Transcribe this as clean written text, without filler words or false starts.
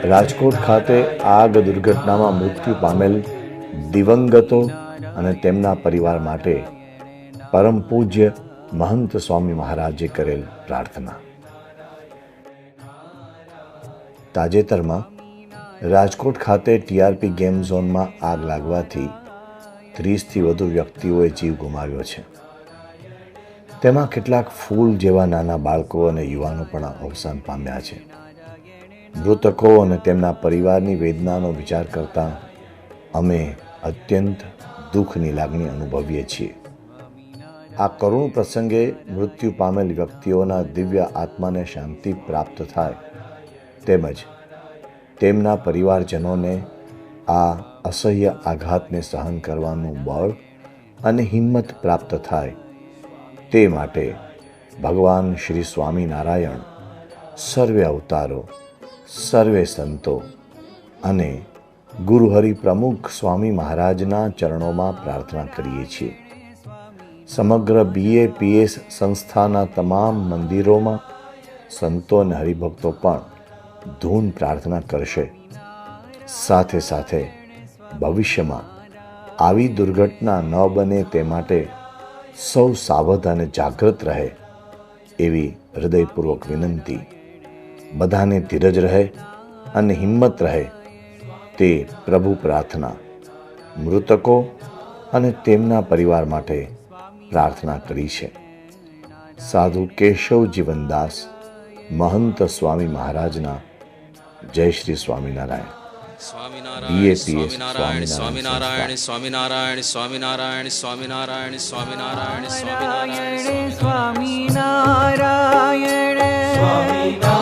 રાજકોટ ખાતે આગ દુર્ઘટનામાં મૃત્યુ પામેલ દિવંગતો અને તેમના પરિવાર માટે પરમ પૂજ્ય મહંત સ્વામી મહારાજે કરેલ પ્રાર્થના. તાજેતરમાં રાજકોટ ખાતે ટીઆરપી ગેમ ઝોનમાં આગ લાગવાથી 30થી વધુ વ્યક્તિઓએ જીવ ગુમાવ્યો છે. તેમાં કેટલાક ફૂલ જેવા નાના બાળકો અને યુવાનો પણ અવસાન પામ્યા છે. મૃતકો અને તેમના પરિવારની વેદનાનો વિચાર કરતા અમે અત્યંત દુઃખની લાગણી અનુભવીએ છીએ. આ કરુણ પ્રસંગે મૃત્યુ પામેલ વ્યક્તિઓના દિવ્ય આત્માને શાંતિ પ્રાપ્ત થાય તેમજ તેમના પરિવારજનોને આ અસહ્ય આઘાતને સહન કરવાનું બળ અને હિંમત પ્રાપ્ત થાય તે માટે ભગવાન શ્રી સ્વામિનારાયણ, સર્વે અવતારો, સર્વે સંતો અને ગુરુહરિ પ્રમુખ સ્વામી મહારાજના ચરણોમાં પ્રાર્થના કરીએ છીએ. સમગ્ર BAPS સંસ્થાના તમામ મંદિરોમાં સંતો અને હરિભક્તો પણ ધૂન પ્રાર્થના કરશે. સાથે સાથે ભવિષ્યમાં આવી દુર્ઘટના ન બને તે માટે સૌ સાવધ અને જાગૃત રહે એવી હૃદયપૂર્વક વિનંતી. બધાને ધીરજ રહે અને હિંમત રહે તે પ્રભુ પ્રાર્થના. મૃતકો અને તેમના પરિવાર માટે પ્રાર્થના કરી છે. સાધુ કેશવ જીવનદાસ, મહંત સ્વામી મહારાજના. જય શ્રી સ્વામિનારાયણ. સ્વામિનારાયણ સ્વામિનારાયણ સ્વામિનારાયણ સ્વામિનારાયણ સ્વામિનારાયણ સ્વામિનારાયણ સ્વામિનારાયણ સ્વામિનારાયણ સ્વામિનારાયણ.